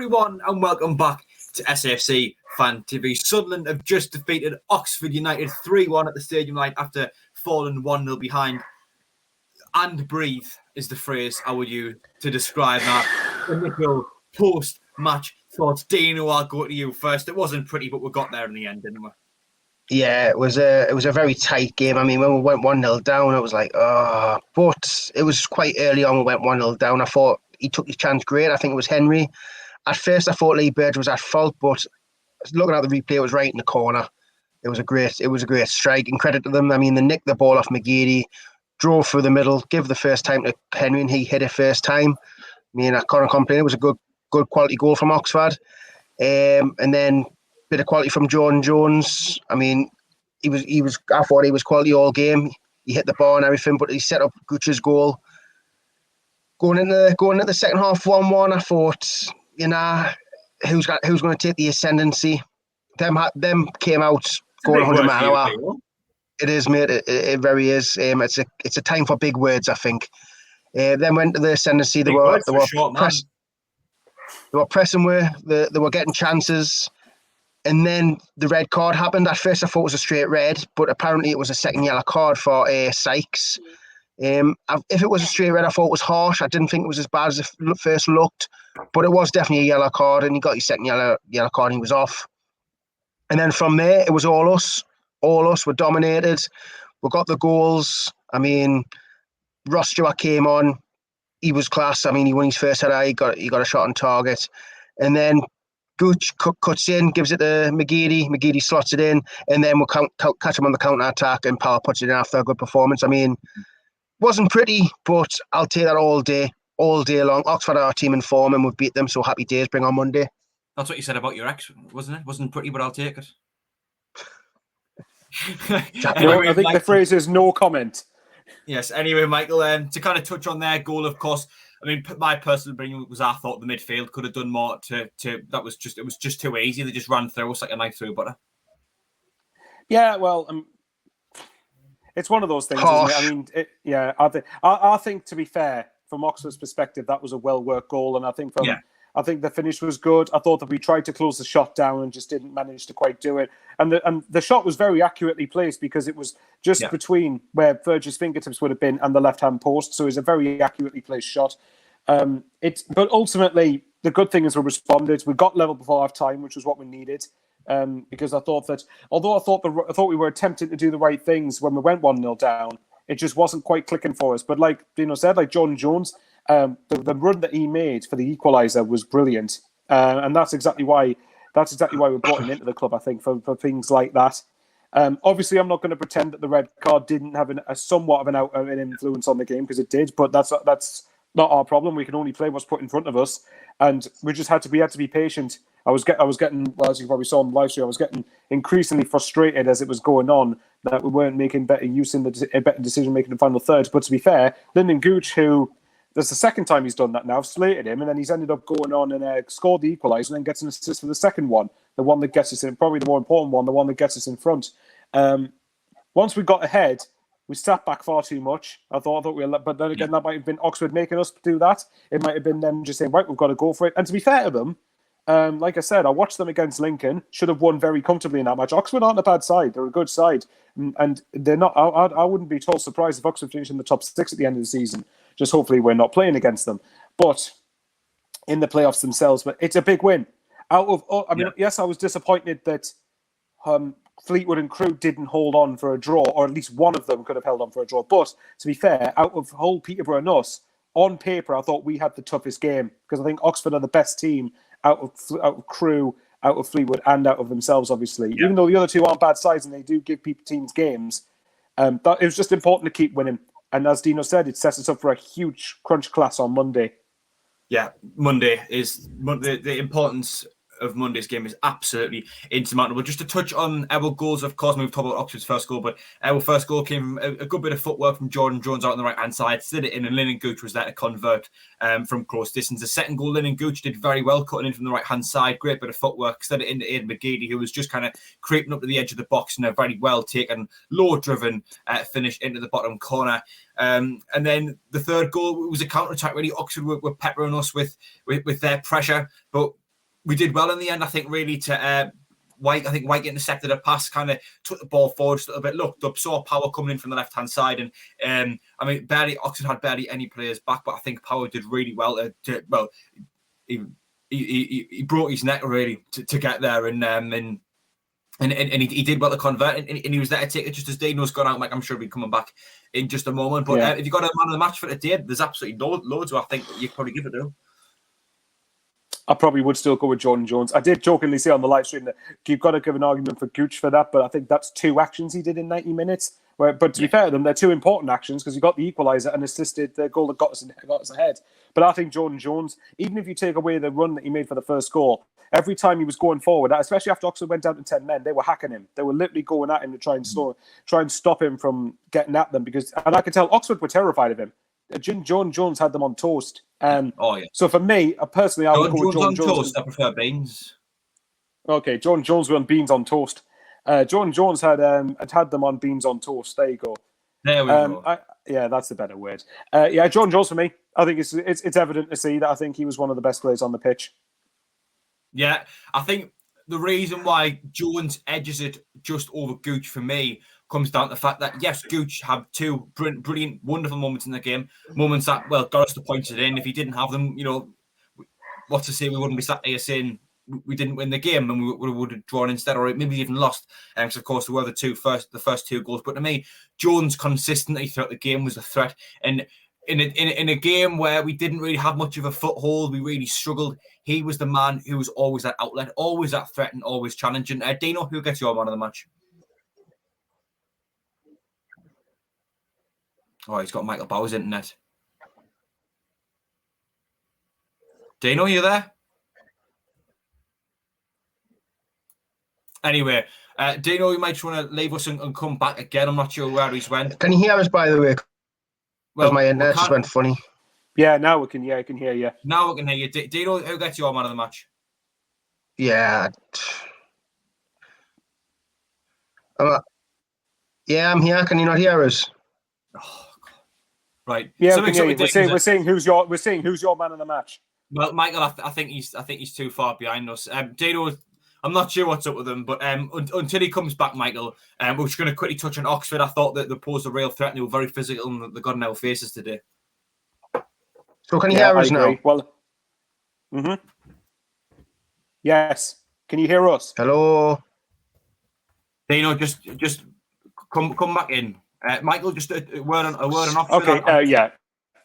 everyone, and welcome back to SAFC Fan TV. Sunderland have just defeated Oxford United 3-1 at the Stadium Light after falling 1-0 behind. And breathe is the phrase I would use to describe that initial post-match thoughts. Dino, I'll go to you first. It wasn't pretty, but we got there in the end, didn't we? Yeah, it was a very tight game. I mean, when we went 1-0 down, I was like, oh, but it was quite early on we went 1-0 down. I thought he took his chance great. I think it was Henry. At first, I thought Lee Burge was at fault, but looking at the replay, it was right in the corner. It was a great strike, and credit to them. I mean, they nicked the ball off McGeady, drove through the middle, give the first time to Henry, and he hit it first time. I mean, I can't complain. It was a good quality goal from Oxford. And then bit of quality from Jordan Jones. I mean, I thought he was quality all game. He hit the bar and everything, but he set up Gooch's goal. Going into the second half 1-1, I thought, you know, who's going to take the ascendancy? Them came out going 100 miles an hour. It is, mate. It very is. It's a time for big words, I think. Then went to the ascendancy. They were pressing. They were getting chances. And then the red card happened. At first, I thought it was a straight red, but apparently it was a second yellow card for Sykes. If it was a straight red, I thought it was harsh. I didn't think it was as bad as it first looked, but it was definitely a yellow card, and he got his second yellow card and he was off. And then from there, it was all us. All us were dominated. We got the goals. I mean, Ross Stewart came on. He was class. I mean, he won his first header. He got a shot on target. And then Gooch cuts in, gives it to McGeady. McGeady slots it in, and then we'll catch him on the counter-attack, and Power puts it in after a good performance. I mean, wasn't pretty, but I'll take that all day long. Oxford are our team in form, and we've beat them, so happy days. Bring on Monday. That's what you said about your ex, wasn't it? Wasn't pretty, but I'll take it. Anyway, I think the phrase is no comment. Yes. Anyway, Michael, to kind of touch on their goal, of course. I mean, my personal opinion was I thought the midfield could have done more. It was just too easy. They just ran through us like a knife through butter. Yeah, well, it's one of those things, isn't it? I mean, I think to be fair, from Oxford's perspective, that was a well-worked goal, and I think I think the finish was good. I thought that we tried to close the shot down and just didn't manage to quite do it. And the shot was very accurately placed because it was just between where Verge's fingertips would have been and the left-hand post. So it was a very accurately placed shot. But ultimately, the good thing is we responded. We got level before half-time, which was what we needed. Because I thought that, although I thought we were attempting to do the right things when we went 1-0 down, it just wasn't quite clicking for us. But like Dino said, like Jordan Jones, the run that he made for the equaliser was brilliant, and that's exactly why we brought him into the club. I think for things like that. Obviously, I'm not going to pretend that the red card didn't have a somewhat of an influence on the game, because it did, but that's not our problem. We can only play what's put in front of us, and we had to be patient. I was getting, well, as you probably saw on the live stream, I was getting increasingly frustrated as it was going on that we weren't making better use in better decision making in the final third. But to be fair, Lyndon Gooch, who that's the second time he's done that now, I've slated him, and then he's ended up going on and scored the equaliser and then gets an assist for the second one, the one that gets us in, probably the more important one, the one that gets us in front. Once we got ahead, we sat back far too much. I thought but then again, that might have been Oxford making us do that. It might have been them just saying, right, we've got to go for it. And to be fair to them, like I said, I watched them against Lincoln. Should have won very comfortably in that match. Oxford aren't a bad side; they're a good side, and they're not. I wouldn't be at all surprised if Oxford finish in the top 6 at the end of the season. Just hopefully we're not playing against them. But in the playoffs themselves, but it's a big win. Yes, I was disappointed that Fleetwood and Crewe didn't hold on for a draw, or at least one of them could have held on for a draw. But to be fair, out of whole Peterborough and us, on paper, I thought we had the toughest game, because I think Oxford are the best team out of Crewe, out of Fleetwood, and out of themselves, obviously. Yeah. Even though the other two aren't bad sides and they do give teams games, it was just important to keep winning. And as Dino said, it sets us up for a huge crunch class on Monday. Yeah, the importance of Monday's game is absolutely insurmountable. Just to touch on our goals, of course, we've talked about Oxford's first goal, but our first goal came from a good bit of footwork from Jordan Jones out on the right-hand side, slid it in, and Lyndon Gooch was there to convert from close distance. The second goal, Lyndon Gooch did very well, cutting in from the right-hand side, great bit of footwork, slid it into Aidan McGeady, who was just kind of creeping up to the edge of the box in a very well-taken, low-driven finish into the bottom corner. And then the third goal was a counter-attack, really. Oxford were peppering us with their pressure, but we did well in the end. I think really to White. I think White intercepted a pass, kind of took the ball forward just a little bit, looked up, saw Power coming in from the left hand side, and I mean, Oxford had barely any players back, but I think Power did really well. He broke his neck really to get there, and he did well to convert, and he was there to take it just as Dino's gone out. Like, I'm sure he'll be coming back in just a moment. But if you got a man of the match for today, there's absolutely loads who I think you could probably give it to. I probably would still go with Jordan Jones. I did jokingly say on the live stream that you've got to give an argument for Gooch for that, but I think that's 2 actions he did in 90 minutes. But to be fair to them, they're 2 important actions because he got the equaliser and assisted the goal that got us ahead. But I think Jordan Jones, even if you take away the run that he made for the first goal, every time he was going forward, especially after Oxford went down to 10 men, they were hacking him. They were literally going at him to try and stop him from getting at them. And I could tell Oxford were terrified of him. Jordan Jones had them on toast. So for me, personally, I would go with Jordan Jones. Toast, I prefer beans. Okay, Jordan Jones were on beans on toast. Jordan Jones had them on beans on toast. There you go. There we go. That's the better word. Jordan Jones for me. I think it's evident to see that I think he was one of the best players on the pitch. Yeah, I think the reason why Jones edges it just over Gooch for me comes down to the fact that, yes, Gooch had 2 brilliant, wonderful moments in the game. Moments that, got us the points in. If he didn't have them, what to say, we wouldn't be sat here saying we didn't win the game and we would have drawn instead, or maybe even lost. Because, of course, there were the first 2 goals. But to me, Jones consistently throughout the game was a threat. And in a game where we didn't really have much of a foothold, we really struggled, he was the man who was always that outlet, always that threat and always challenging. Dino, who gets your man of the match? Oh, he's got Michael Bauer's internet. Dino, you there? Anyway, Dino, you might want to leave us and come back again. I'm not sure where he's went. Can you hear us, by the way? Well, my internet just went funny. Yeah, now we can. Yeah, I can hear you. Now we can hear you. Dino, who gets your man of the match? Yeah. I'm here. Can you not hear us? Oh, God. Right. Yeah, we're saying who's your man of the match. Well, Michael, I think he's too far behind us. Dino, I'm not sure what's up with him, but until he comes back, Michael, we're just going to quickly touch on Oxford. I thought that they posed a real threat and they were very physical and they got in our faces today. So can you hear us now? Well, yes. Can you hear us? Hello? Dino, just come back in. Michael, just a word on Oxford. Okay,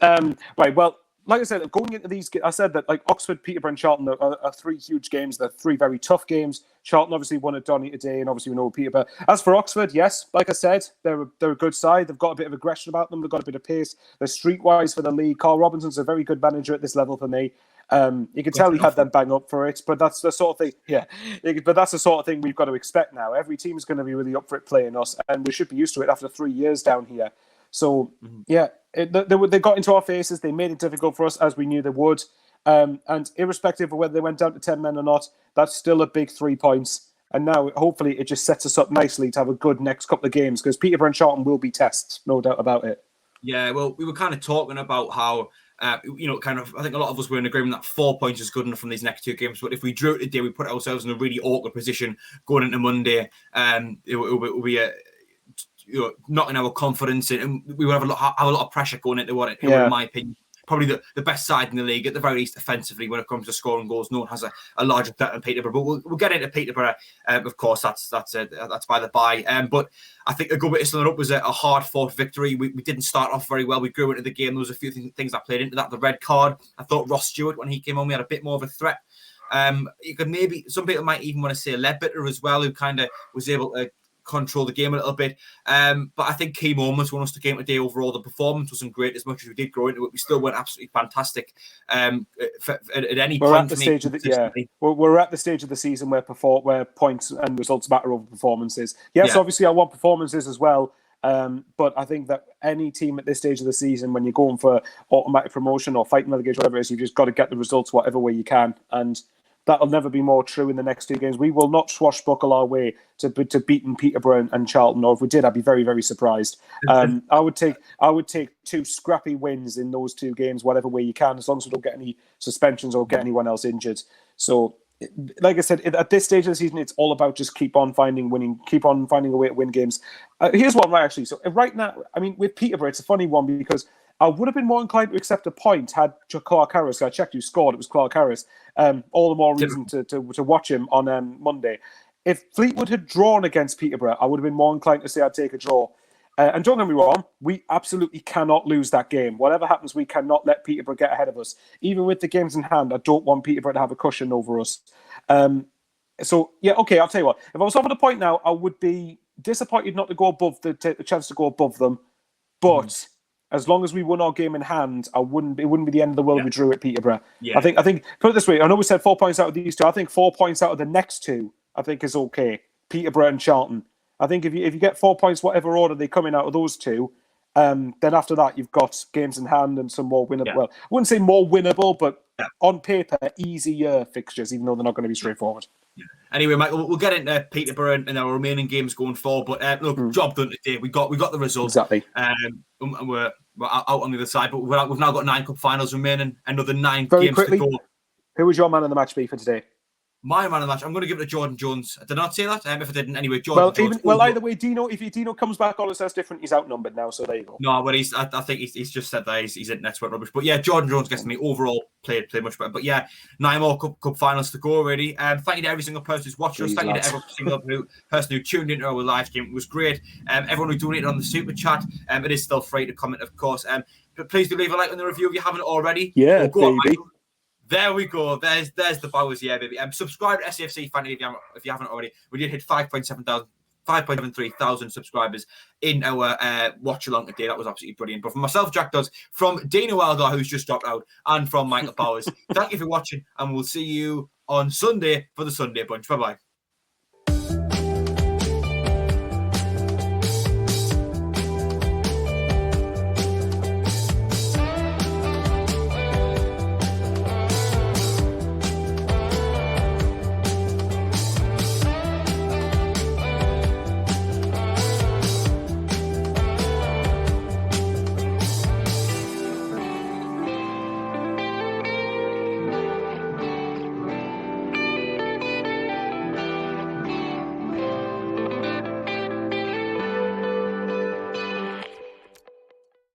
right, well, like I said, going into these, I said that Oxford, Peterborough, and Charlton are 3 huge games. They're 3 very tough games. Charlton obviously won at Donny today, and obviously we know Peterborough. As for Oxford, yes, like I said, they're a good side. They've got a bit of aggression about them. They've got a bit of pace. They're streetwise for the league. Carl Robinson's a very good manager at this level for me. You can tell he had them bang up for it, but that's the sort of thing. Yeah, but that's the sort of thing we've got to expect now. Every team is going to be really up for it playing us, and we should be used to it after 3 years down here. So they got into our faces. They made it difficult for us, as we knew they would. And irrespective of whether they went down to 10 men or not, that's still a big 3 points. And now, hopefully, it just sets us up nicely to have a good next couple of games, because Peterborough and Charlton will be tests, no doubt about it. Yeah, well, we were kind of talking about how, I think a lot of us were in agreement that 4 points is good enough from these next 2 games. But if we drew it today, we put ourselves in a really awkward position going into Monday. It will be not in our confidence, and we will have a lot of pressure going into what, in my opinion, probably the best side in the league, at the very least offensively, when it comes to scoring goals. No one has a larger threat than Peterborough, but we'll get into Peterborough. Of course, that's by the by. But I think a good way to sum it up was a hard-fought victory. We didn't start off very well. We grew into the game. There was a few things that played into that. The red card, I thought Ross Stewart, when he came on, we had a bit more of a threat. You could maybe, some people might even want to say Ledbetter as well, who kind of was able to control the game a little bit. But I think key moments won us the game today. Overall, the performance wasn't great as much as we did grow into it. We still weren't absolutely fantastic at any point. We're at the stage of the season where points and results matter over performances. Yes, obviously I want performances as well. But I think that any team at this stage of the season, when you're going for automatic promotion or fighting relegation, whatever it is, you've just got to get the results whatever way you can. And that'll never be more true in the next 2 games. We will not swashbuckle our way to beating Peterborough and Charlton, or if we did, I'd be very, very surprised. I would take 2 scrappy wins in those 2 games, whatever way you can, as long as we don't get any suspensions or get anyone else injured. So like I said, at this stage of the season, it's all about just keep on finding a way to win games. Here's what I'm actually. So right now, I mean, with Peterborough, it's a funny one because I would have been more inclined to accept a point had Clark Harris. I checked who scored. It was Clark Harris. All the more reason to watch him on Monday. If Fleetwood had drawn against Peterborough, I would have been more inclined to say I'd take a draw. And don't get me wrong, we absolutely cannot lose that game. Whatever happens, we cannot let Peterborough get ahead of us. Even with the games in hand, I don't want Peterborough to have a cushion over us. So, yeah, okay, I'll tell you what. If I was offered a point now, I would be disappointed not to go above the chance to go above them. But as long as we won our game in hand, it wouldn't be the end of the world if we drew at Peterborough. Yeah. I think, put it this way, I know we said 4 points out of these two. I think 4 points out of the next two, I think is okay. Peterborough and Charlton. I think if you get 4 points, whatever order they come in out of those two, then after that you've got games in hand and some more winnable. Yeah. Well, I wouldn't say more winnable, but on paper, easier fixtures, even though they're not going to be straightforward. Yeah. Anyway, Michael, we'll get into Peterborough and our remaining games going forward. But look, job done today. We got the result. Exactly. And we're out on the other side, but we've now got 9 cup finals remaining. Another 9 Very games quickly, to go. Who was your man of the match be for today? My man of the match, I'm going to give it to Jordan Jones. Did I not say that? If I didn't, anyway, Jordan Jones. Either way, if Dino comes back, all it says different. He's outnumbered now, so there you go. No, but I think he's just said that he's in network rubbish. But yeah, Jordan Jones gets me overall played much better. But yeah, 9 more cup finals to go already. Thank you to every single person who's watched us. Thank you to every single person who tuned into our live stream. It was great. Everyone who donated on the super chat. It is still free to comment, of course. But please do leave a like on the review if you haven't already. Yeah, go baby. On, there we go. There's the Bowers, yeah, baby. Subscribe to SAFC Fan TV if you haven't already. We did hit 5.73 thousand subscribers in our watch along today. That was absolutely brilliant. But from myself, Jack Dodds, from Dana Wilder, who's just dropped out, and from Michael Bowers, thank you for watching, and we'll see you on Sunday for the Sunday Bunch. Bye bye.